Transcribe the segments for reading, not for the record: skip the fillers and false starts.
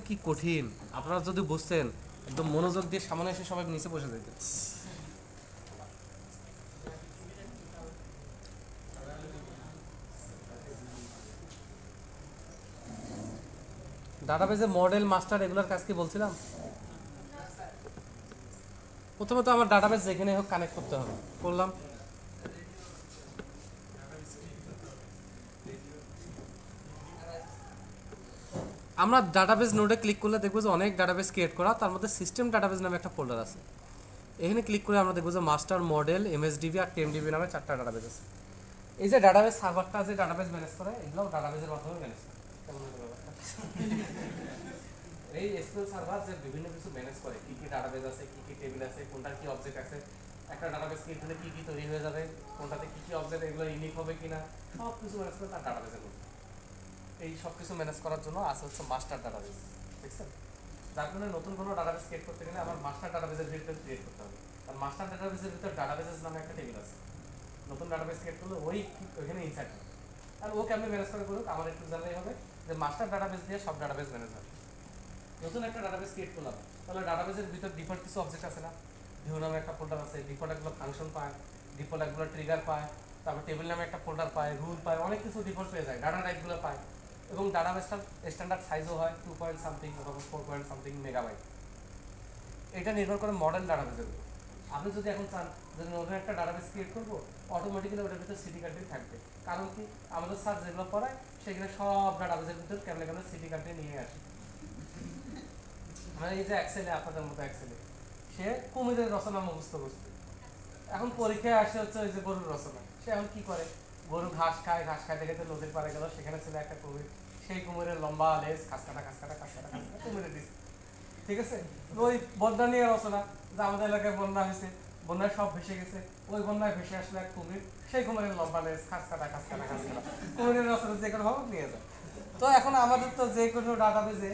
কি কঠিন, আপনারা যদি বুঝতেন একদম মনোযোগ দিয়ে সামনে এসে সবাই নিচে বসে যেতেন। ডাটাবেজে মডেল মাস্টার এগুলোর কাজ কি বলছিলাম? প্রথমত আমার ডাটাবেজ যেখানে হোক কানেক্ট করতে হবে, করলাম। আমরা ডাটাবেজ নোডে ক্লিক করলে দেখবো যে অনেক ডাটাবেজ ক্রিয়েট করা, তার মধ্যে সিস্টেম ডাটাবেজ নামে একটা ফোল্ডার আছে। এখানে ক্লিক করে আমরা দেখবো যে মাস্টার, মডেল, এমএসডিবি আর টেমডিবি নামে 4টা ডাটাবেজ আছে। এই যে ডাটাবেজ সার্ভারটা যে ডাটাবেজ ম্যানেজ করে, এগুলো ডাটাবেজের মাধ্যমে ম্যানেজ করে। এই এসকিউএল সার্ভার যে বিভিন্ন কিছু ম্যানেজ করে, কি কি ডাটাবেজ আছে, কি কি টেবিল আছে, কোনটার কি অবজেক্ট আছে, একটা ডাটাবেজ ক্রিয়েট হলে কি কি তৈরি হয়ে যাবে, কোনটাতে কি কি অবজেক্ট, এগুলো ইউনিক হবে কিনা, সব কিছু ম্যানেজ করে তার ডাটাবেজের মধ্যে। এই সব কিছু ম্যানেজ করার জন্য আছে হচ্ছে মাস্টার ডাটাবেজ, দেখছেন? যার কারণে নতুন কোনো ডাটাবেজ ক্রিয়েট করতে গেলে আমার মাস্টার ডাটাবেজের ভিতরে ক্রিয়েট করতে হবে। আর মাস্টার ডাটাবেজের ভিতরে ডাটাবেজেস নামে একটা টেবিল আছে। নতুন ডাটাবেজ ক্রিয়েট করলে ওইখানে ইনসার্ট হবে। আর ও কেমনে ম্যানেজ করে করুক, আমার একটু জানলেই হবে যে মাস্টার ডাটাবেজ দিয়ে সব ডাটাবেজ ম্যানেজ হবে। নতুন একটা ডাটাবেজ ক্রিয়েট করলাম, তাহলে ডাটাবেজের ভিতর ডিফল্ট কিছু অবজেক্ট আছে না? ভিউ নামে একটা ফোল্ডার আছে, ডিফল্ট একগুলো ফাংশন পায়, ডিফল্ট একগুলো ট্রিগার পায়, তারপর টেবিল নামে একটা ফোল্ডার পায়, রুল পায়, অনেক কিছু ডিফল্ট পেয়ে যায়, ডাটা টাইপগুলো পায়। এবং ডাটাবেজটার স্ট্যান্ডার্ড সাইজও হয় 2 পয়েন্ট সামথিং অথবা 4 পয়েন্ট সামথিং মেগাবাইট। এটা নির্ভর করে মডেল ডাটাবেজের উপর। আপনি যদি এখন চান যে নতুন একটা ডাটাবেজ ক্রিয়েট করবো, অটোমেটিক্যালি ওটার ভিতরে সিটি কান্ট্রি থাকবে। কারণ কি, আমাদের স্যার যেগুলো পড়ায় সেখানে সব ডাটাবেজের ভিতরে কেমন কেমন সিটি কান্ট্রি নিয়ে আসে। মানে এই যে এক্সেলে, আপনাদের মতো এক্সেলে সে কুমিরের রচনা মুখস্থ করছে, এখন পরীক্ষায় আসে হচ্ছে ওই যে গরুর রচনা। সে এখন কি করে, গরু ঘাস খায়, ঘাস খাইতে খেতে নদীর পাড়ে গেল, সেখানে ছিল একটা কুমির, সেই কুমিরের লম্বা লেজ, খাসকাটা খাসকাটা খাসকাটা খাসকাটা কুমিরে দিচ্ছে। ঠিক আছে, ওই বন্যা নিয়ে রচনা, যে আমাদের এলাকায় বন্যা হয়েছে, বন্যায় সব ভেসে গেছে, ওই বন্যায় ভেসে আসলো এক কুমির, সেই কুমিরের লম্বা লেজ, খাসকাটা খাসকাটা খাসকাটা কুমিরের রচনা যে কোনো ভাবে নিয়ে যায়। তো এখন আমাদের তো যে কোনো ডাটাবেজে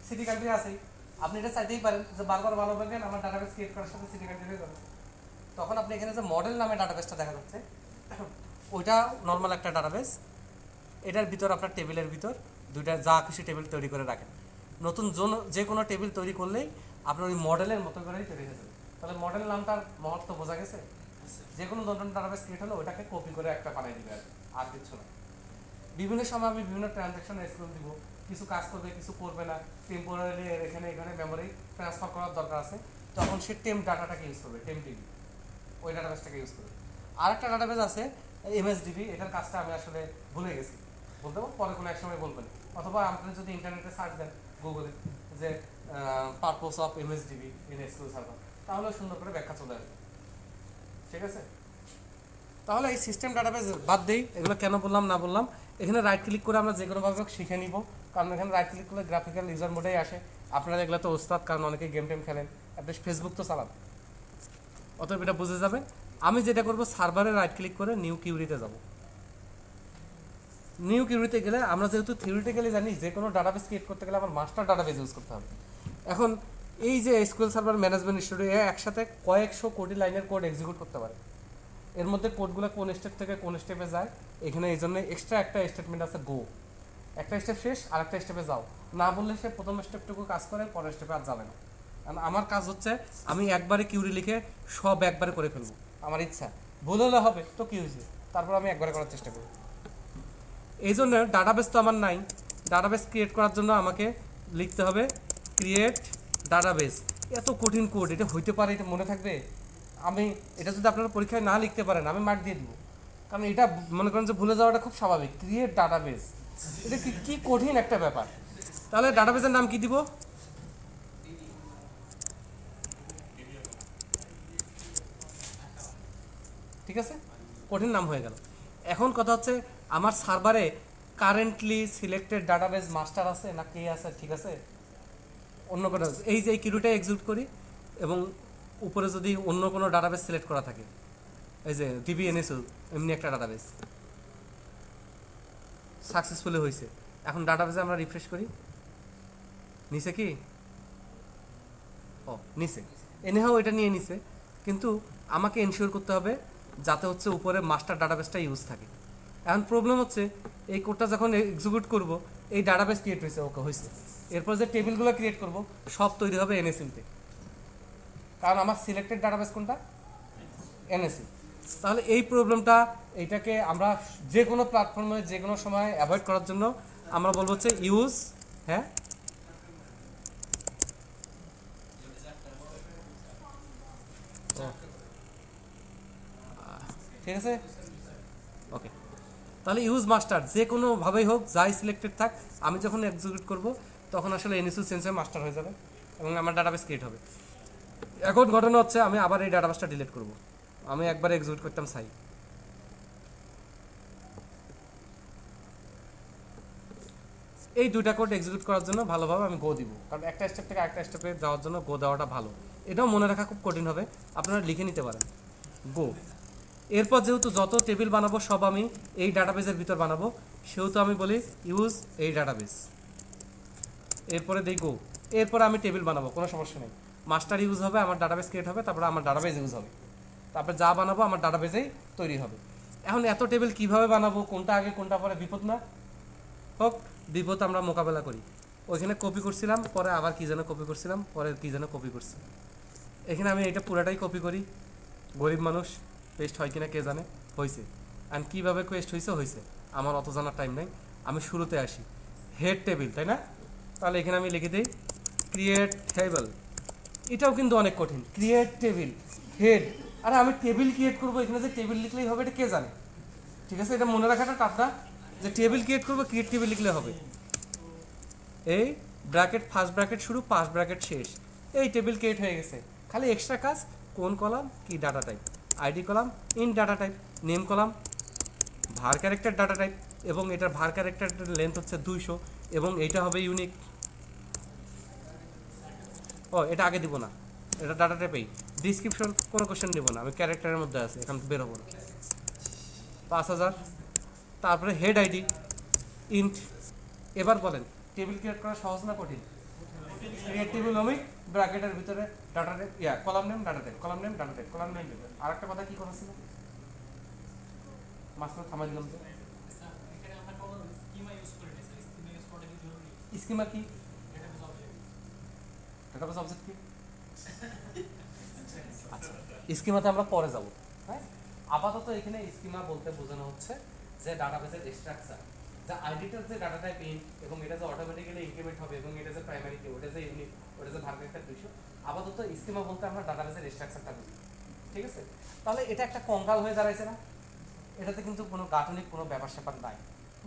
সিটি কান্ট্রি আছেই, আপনি এটা চাইতেই পারেন যে বারবার ভালো পাবেন আমার ডাটাবেজ ক্রিয়েট করার সাথে সিটি কান্ট্রি হয়ে যাবে। তখন আপনি এখানে যে মডেল নামে ডাটাবেজটা দেখা যাচ্ছে, ওইটা নর্মাল একটা ডাটাবেজ। এটার ভিতর আপনার টেবিলের ভিতর দুইটা যা খুশি টেবিল তৈরি করে রাখেন। নতুন যে কোনো টেবিল তৈরি করলেই আপনার ওই মডেলের মতো করেই তৈরি হয়ে যাবে। তাহলে মডেল নামটার মহত্ব বোঝা গেছে? যে কোনো নতুন ডাটাবেজ ক্রিয়েট হলে ওটাকে কপি করে একটা বানিয়ে দিবে, আর কিছু না। বিভিন্ন সময় আমি বিভিন্ন ট্রানজ্যাকশন এক্সপ্লেন দিব, কিছু কাজ করবে কিছু করবে না, টেম্পোরারি এখানে মেমোরি ট্রান্সফার করার দরকার আছে, তখন সে ডাটাটাকে ইউজ করবে, টেমটিবি, ওই ডাটাবেসটাকে ইউজ করবে। আর একটা ডাটাবেস আছে এমএসডিবি, এটার কাজটা আমি আসলে ভুলে গেছি, বলতে পারবো পরে কোনো এক সময় বলবেন। অথবা আপনি যদি ইন্টারনেটে সার্চ দেন গুগলে যে purpose of MSDB in SQL server, তাহলে সুন্দর করে ব্যাখ্যা চলে আসবে। ঠিক আছে, তাহলে এই সিস্টেম ডাটাবেস বাদ দেই, এগুলো কেন বললাম না বললাম। এখানে রাইট ক্লিক করে আমরা যে কোনোভাবে শিখে নিব, কারণ এখানে রাইট ক্লিক করলে গ্রাফিক্যাল ইউজার মোডেই আসে। আপনারা এগুলো তো ওস্তাদ, কারণ অনেকে গেম টেম খেলেন, আপনি ফেসবুক তো চালান, অতএব এটা বুঝে যাবে। আমি যেটা করবো, সার্ভারে রাইট ক্লিক করে নিউ কিউরিতে যাব। নিউ কিউরিতে গেলে আমরা যেহেতু থিওরিটিক্যালি জানি যে কোনো ডাটাবেস ক্রিয়েট করতে গেলে আমার মাস্টার ডাটাবেস ইউজ করতে হবে। এখন এই যে এসকিউএল সার্ভার ম্যানেজমেন্ট স্টুডিও একসাথে কয়েকশো কোটি লাইনের কোড এক্সিকিউট করতে পারে। এর মধ্যে কোডগুলো কোন স্টেপ থেকে কোন স্টেপে যায়, এখানে এই জন্য এক্সট্রা একটা স্টেটমেন্ট আছে গো, একটা স্টেপ শেষ আর একটা স্টেপে যাও, না বললে সে প্রথম স্টেপটুকু কাজ করে, পরের স্টেপে আর যাবে না। কারণ আমার কাজ হচ্ছে আমি একবারে কিউরি লিখে সব একবারে করে ফেলবো, আমার ইচ্ছা, ভুল হলে হবে তো কি হয়েছে, তারপর আমি একবারে করার চেষ্টা করব। এই জন্য ডাটাবেস তো আমার নাই, ডাটাবেস ক্রিয়েট করার জন্য আমাকে লিখতে হবে ক্রিয়েট ডাটাবেস। এত কঠিন কোড, এটা হইতে পারে, এটা মনে থাকবে? আমি এটা যদি আপনারা পরীক্ষায় না লিখতে পারেন আমি মার্ক দিয়ে দিব, কারণ এটা মনে করেন যে ভুলে যাওয়াটা খুব স্বাভাবিক। ক্রিয়েট ডাটাবেস, এটা কি কঠিন একটা ব্যাপার। তাহলে ডাটাবেসের নাম কি দিব? ঠিক আছে, কঠিন নাম হয়ে গেল। এখন কথা হচ্ছে আমার সার্ভারে কারেন্টলি সিলেক্টেড ডাটাবেস মাস্টার আছে না কে আছে? ঠিক আছে, অন্য কোনো এই যে কিউরিটা এক্সিকিউট করি এবং উপরে যদি অন্য কোনো ডাটাবেস সিলেক্ট করা থাকে, এই যে ডিবিএনএস এমনি একটা ডাটাবেস সাকসেসফুলি হয়েছে। এখন ডাটাবেসে আমরা রিফ্রেশ করি, নিচে কি নিচে এনেহাও এটা নিয়ে নিছে, কিন্তু আমাকে এনশিওর করতে হবে যাতে হচ্ছে উপরে মাস্টার ডাটাবেসটা ইউজ থাকে। এখন প্রবলেম হচ্ছে এই কোডটা যখন এক্সিকিউট করব এই ডাটাবেস ক্রিয়েট হয়েছে, ওকে হয়েছে। এরপর যে টেবিলগুলো ক্রিয়েট করব সব তৈরি হবে এনএসইউতে, কারণ আমার সিলেক্টেড ডাটাবেস কোনটা, এনএসইউ। তাহলে এই প্রবলেমটা, এইটাকে আমরা যে কোনো প্ল্যাটফর্মে যে কোনো সময় অ্যাভয়েড করার জন্য আমরা বলবো হচ্ছে ইউজ, হ্যাঁ ঠিক আছে, ওকে। তাহলে ইউজ মাস্টার যে কোনোভাবেই হোক, যাই সিলেক্টেড থাক, আমি যখন এক্সিকিউট করব তখন আসলে এনএসইউ চেঞ্জ হয়ে মাস্টার হয়ে যাবে এবং আমার ডাটাবেস ক্রিয়েট হবে। এখন ঘটনা হচ্ছে আমি আবার এই ডাটাবেসটা ডিলিট করব। আমি একবার এক্সিকিউট করতাম সাই, এই দুইটা কোড এক্সিকিউট করার জন্য ভালোভাবে আমি গো দিব, কারণ একটা স্টেপ থেকে আরেকটা স্টেপে যাওয়ার জন্য গো দেওয়াটা ভালো। এটাও মনে রাখা খুব কঠিন হবে, আপনারা লিখে নিতে পারেন গো। এরপর যেহেতু যত টেবিল বানাবো সব আমি এই ডাটাবেসের ভিতর বানাবো, সেহেতু আমি বলি ইউজ এই ডাটাবেস, এরপরে দেই গো। এরপরে আমি টেবিল বানাবো, কোনো সমস্যা নেই। মাস্টার ইউজ হবে, আমার ডাটাবেস ক্রিয়েট হবে, তারপরে আমার ডাটাবেস ইউজ হবে, তারপরে যা বানাবো আমার ডাটাবেসেই তৈরি হবে। এখন এত টেবিল কিভাবে বানাবো, কোনটা আগে কোনটা পরে, বিপদ না হোক, বিপদ আমরা মোকাবেলা করি। ওইখানে কপি করছিলাম, পরে আবার কী যেন কপি করছিলাম, পরে কী যেন কপি করছি। এখানে আমি এটা পুরাটাই কপি করি, গরিব মানুষ, পেস্ট হয় কিনা কে জানে, হয়েছে। অ্যান্ড কীভাবে পেস্ট হয়েছে হয়েছে, আমার অত জানার টাইম নেই। আমি শুরুতে আসি, হেড টেবিল, তাই না? তাহলে এখানে আমি লিখে দিই ক্রিয়েট টেবিল। এটাও কিন্তু অনেক কঠিন, ক্রিয়েট টেবিল হেড। আরে আমি টেবিল ক্রিয়েট করবো, এখানে যে টেবিল লিখলেই হবে এটা কে জানে? ঠিক আছে, এটা মনে রাখাটা টাফ না, যে টেবিল ক্রিয়েট করবো, ক্রিয়েট টেবিল লিখলে হবে। এই ব্র্যাকেট, ফার্স্ট ব্র্যাকেট শুরু, পাঁচ ব্র্যাকেট শেষ, এই টেবিল ক্রিয়েট হয়ে গেছে। খালি এক্সট্রা কাজ, কোন কলাম কি data type, ID column in data type, name column ভার ক্যারেক্টার ডাটা টাইপ, এবং এটার ভার ক্যারেক্টারের লেন্থ হচ্ছে 200, এবং এইটা হবে ইউনিক। ও এটা আগে দিব না, এটা ডাটা টাইপেই। ডিসক্রিপশন কোনো কোশ্চেন দিব না, আমি ক্যারেক্টারের মধ্যে আছে, এখন বের হবো না। 5000, তারপরে হেড আইডি ইন্ট। এবার বলেন টেবিল ক্রিয়েট করা সহজ না কঠিন? ক্রিয়েট টেবিল আমি ব্র্যাকেটের ভিতরে data type, column name data type, column name data type, column name data. আর একটা কথা কি করা ছিল, মাঝখানে থামাই দিলাম তো। স্কিমা কি? ডাটাবেস অবজেক্ট কি? আচ্ছা, স্কিমাতে আমরা পরে যাব। হ্যাঁ, আপাতত এখানে স্কিমা বলতে বোঝানো হচ্ছে যে ডাটাবেসের স্ট্রাকচার, যা আইডিটার যে ডাটা টাইপ ইন, এবং এটা যে অটোমেটিক্যালি ইনক্রিমেন্ট হবে, এবং এটা যে প্রাইমারি কি, ওটা যে ইউনিক, ওটা যে ভাগ একটা 200। আপাতত স্কিমা বলতে আমরা ডাটাবেসের স্ট্রাকচারটা বুঝি। ঠিক আছে, তাহলে এটা একটা কঙ্কাল হয়ে দাঁড়াইছে না? এটাতে কিন্তু কোনো গাঠনিক কোনো ব্যাপার স্যাপার নাই,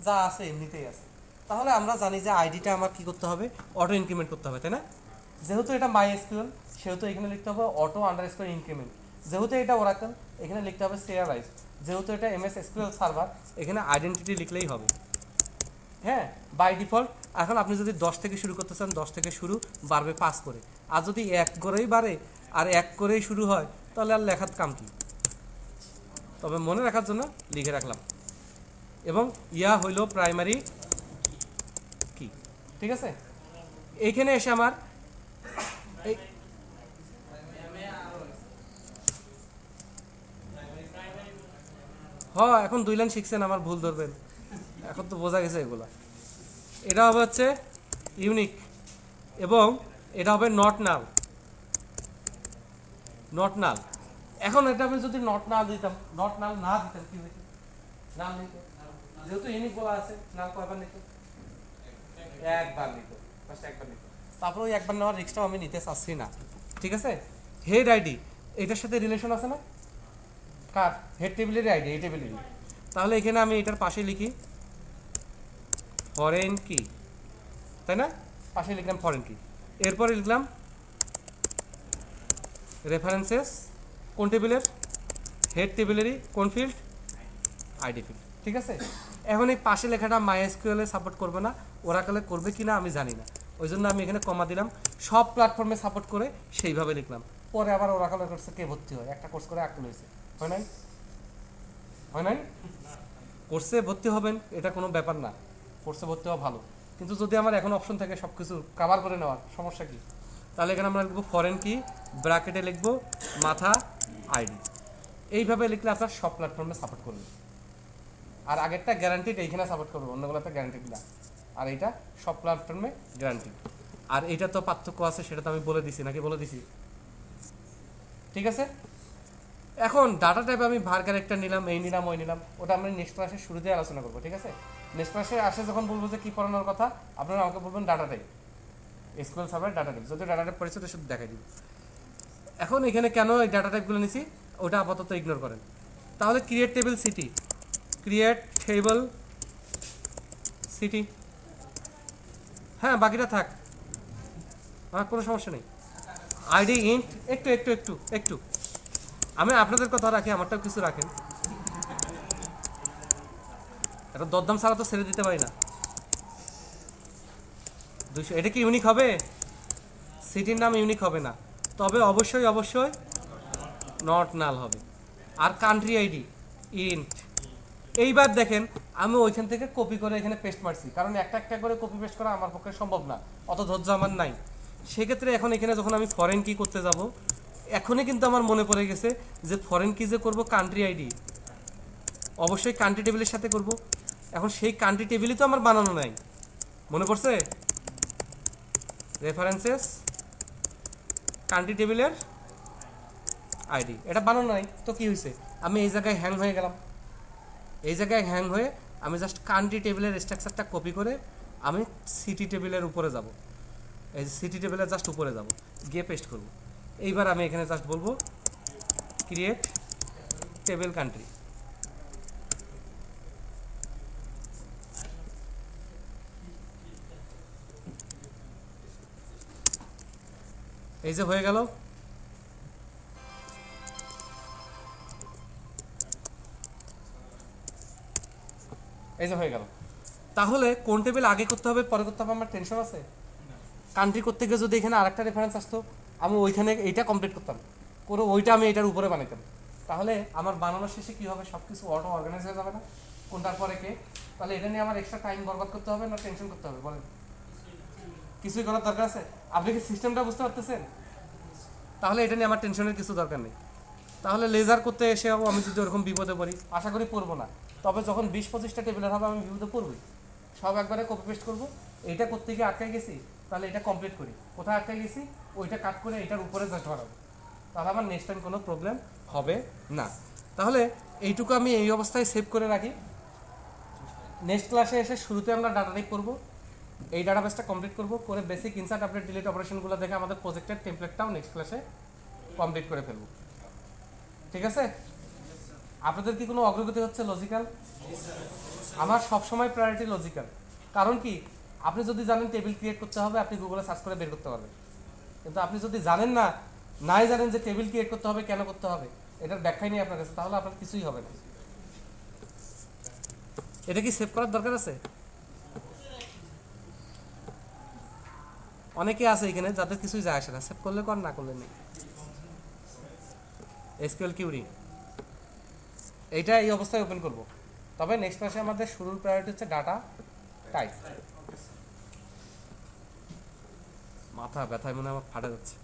যা আছে এমনিতেই আছে। তাহলে আমরা জানি যে আইডিটা আমার কি করতে হবে, অটো ইনক্রিমেন্ট করতে হবে, তাই না? যেহেতু এটা মাই এসকিউএল, সেহেতু এখানে লিখতে হবে অটো আন্ডারস্কোর ইনক্রিমেন্ট। যেহেতু এটা ওরাকল, এখানে লিখতে হবে সিরিয়ালাইজ। যেহেতু এটা এমএস এসকিউএল সার্ভার, এখানে আইডেন্টিটি লিখলেই হবে। হ্যাঁ, বাই ডিফল্ট। এখন আপনি যদি 10 থেকে শুরু করতে চান, 10 থেকে শুরু, বাড়বে 5 করে। আর যদি 1 করেই বাড়ে আর 1 করেই শুরু হয়, তাহলে আর লেখার কাম কি? তবে মনে রাখার জন্য লিখে রাখলাম। এবং ইয়া হইল প্রাইমারি কি। ঠিক আছে, এইখানে এসে আমার এখন 2 লাইন শিখছেন, আমার ভুল ধরবেন, এখন তো বোঝা গেছে এগুলা। এটা হবে হচ্ছে ইউনিক, এবং এটা হবে নট নাল, নট নাল। এখন এটা আমি যদি নট নাল দিতাম, নট নাল না দিতাম কি হইতো? নাল নিত, যেহেতু ইউনিক বলা আছে, নাল কয়বার নিত? একবার নিত, ফার্স্ট একবার নিত। তারপর ওই একবার নেওয়ার রিস্কটাও আমি নিতে চাচ্ছি না। ঠিক আছে, হেড আইডি এটার সাথে রিলেশন আছে না? কার? হেড টেবিলের আইডি, এই টেবিলেরই। তাহলে এখানে আমি এটার পাশে লিখি ফরেন কি, তাই না? পাশে লিখলাম ফরেন কি, এরপরে লিখলাম রেফারেন্সেস, কোন টেবিলের? হেড টেবিলেরই, কোন ফিল্ড? ID field. ঠিক আছে, এখন এই পাশে লেখাটা মাইএসকিউএলে সাপোর্ট করবে না, ওরাকলে করবে কিনা আমি জানি না, ওই জন্য আমি এখানে কমা দিলাম। সব প্ল্যাটফর্মে সাপোর্ট করে সেইভাবে লিখলাম। পরে আবার ওরাকলের কোর্সে কে ভর্তি হয়? একটা কোর্স করে আটকে হয়েছে, হয় নাই? হয় নাই? কোর্সে ভর্তি হবেন, এটা কোনো ব্যাপার না, কোর্সে ভর্তি হওয়া ভালো। কিন্তু যদি আমার এখন অপশন থাকে সব কিছু কাভার করে নেওয়ার, সমস্যা কি? তাহলে এখানে আমরা লিখবো ফরেন কি, ব্র্যাকেটে লিখবো মাথা আইডি। এইভাবে লিখলে আপনার সব প্ল্যাটফর্মে সাপোর্ট করবে। আর আগেরটা গ্যারান্টিড এইখানে সাপোর্ট করবে, অন্যগুলোতে গ্যারান্টিড না। আর এইটা সব প্ল্যাটফর্মে গ্যারান্টি। আর এইটা তো পার্থক্য আছে, সেটা তো আমি বলে দিছি, নাকি বলে দিছি? ঠিক আছে। এখন ডাটা টাইপ আমি ভার ক্যারেক্টার নিলাম, এই নিলাম, ওই নিলাম, ওটা আমরা নেক্সট ক্লাসে শুরুতে আলোচনা করবো। ঠিক আছে, নেক্সট ক্লাসে আসে যখন বলবো যে কী পড়ানোর কথা, আপনারা আমাকে বলবেন data type, SQL server data type. যদি ডাটা টাইপ পরিচয় শুধু দেখাই দিব। এখন এখানে কেন এই ডাটা টাইপগুলো নিছি ওটা আপাতত ইগনোর করেন। তাহলে create table city, create table city, হ্যাঁ বাকিটা থাক, আমার কোনো সমস্যা নেই। আইডি ইন্ট, একটু একটু একটু একটু আমি আপনাদের কথা রাখি, আমারটাও কিছু রাখেন। এটা দরদাম ছাড়া তো ছেড়ে দিতে পারি না। 200, এটা কি ইউনিক হবে? সিটির নাম ইউনিক হবে না, তবে অবশ্যই অবশ্যই নট নাল হবে। আর কান্ট্রি আইডি ইন্ট। এইবার দেখেন আমি ওইখান থেকে কপি করে এখানে পেস্ট মারছি, কারণ একটা একটা করে কপি পেস্ট করা আমার পক্ষে সম্ভব না, অত ধৈর্য আমার নাই। সেক্ষেত্রে এখন এখানে যখন আমি ফরেন কি করতে যাব, এখনই কিন্তু আমার মনে পড়ে গেছে যে ফরেন কি যে করব, কান্ট্রি আইডি অবশ্যই কান্ট্রি টেবিলের সাথে করব। এখন সেই কান্ট্রি টেবিলই তো আমার বানানো নাই, মনে পড়ছে? রেফারেন্সেস কান্ট্রি টেবিলের আইডি, এটা বানানো নাই তো কি হয়েছে, আমি এই জায়গায় হ্যাং হয়ে গেলাম। এই জায়গায় হ্যাং হয়ে আমি জাস্ট কান্ট্রি টেবিলের স্ট্রাকচারটা কপি করে আমি সিটি টেবিলের উপরে যাব, এই সিটি টেবিলের জাস্ট উপরে যাব, গিয়ে পেস্ট করব। এইবার আমি এখানে জাস্ট বলবো ক্রিয়েট টেবিল কান্ট্রি। এই যে হয়ে গেল। এই যে হয়ে গেল। তাহলে কোন টেবিল আগে করতে হবে পরে করতে হবে আমার টেনশন আছে? কান্ট্রি করতে গিয়ে যদি এখানে আরেকটা রেফারেন্স আসতো, আমি ওইখানে এইটা কমপ্লিট করতাম, করে ওইটা আমি এটার উপরে বানাইতাম, তাহলে আমার বানানোর শেষে কী হবে, সব কিছু অটো অর্গানাইজ হয়ে যাবে না, কোনটার পরে কে। তাহলে এটা নিয়ে আমার এক্সট্রা টাইম বরবাদ করতে হবে না টেনশন করতে হবে? বলেন, কিছুই করার দরকার আছে? আপনি কি সিস্টেমটা বুঝতে পারতেছেন? তাহলে এটা নিয়ে আমার টেনশনের কিছু দরকার নেই। তাহলে লেজার করতে এসেও আমি যদি ওরকম বিপদে পড়ি, আশা করি পড়বো না, তবে যখন 20-25টা টেবিলের হবে আমি বিপদে পড়বই। সব একবারে কপি পেস্ট করবো। এইটা করতে গিয়ে আটকাই গেছি, তাহলে এটা কমপ্লিট করি। কোথায় আটকাই গেছি ওইটা কাট করে এটার উপরে জাস্ট বানাবো, তাহলে আমার নেক্সট টাইম কোনো প্রবলেম হবে না। তাহলে এইটুকু আমি এই অবস্থায় সেভ করে রাখি। নেক্সট ক্লাসে এসে শুরুতে আমরা ডাটা টাইপ করবো, এই ডাটাবেসটা কমপ্লিট করবো, করে বেসিক ইনসার্ট আপডেট ডিলিট অপারেশনগুলো দেখে আমাদের প্রজেক্টের টেমপ্লেটটাও নেক্সট ক্লাসে কমপ্লিট করে ফেলবো। ঠিক আছে? আপনাদের কি কোনো অগ্রগতি হচ্ছে লজিক্যাল? আমার সবসময় প্রায়োরিটি লজিক্যাল। কারণ কি, আপনি যদি জানেন টেবিল ক্রিয়েট করতে হবে, আপনি গুগলে সার্চ করে বের করতে পারবেন। কিন্তু আপনি যদি জানেন না, নাই জানেন যে টেবিল ক্রিয়েট করতে হবে, কেন করতে হবে, এটার ব্যাখ্যাই নেই আপনার কাছে, তাহলে আপনার কিছুই হবে না। এটা কি সেভ করার দরকার আছে? অনেকে আছে এখানে যাদের কিছুই যায় আসে না, সেভ করলে কর, না করলে নেই। এসকিউএল কিউরি এইটা এই অবস্থায় ওপেন করব। তবে নেক্সট ক্লাসে আমাদের শুরুর প্রায়োরিটি হচ্ছে ডাটা টাইপ। মাথা ব্যথায় মনে আমার ফাটা যাচ্ছে।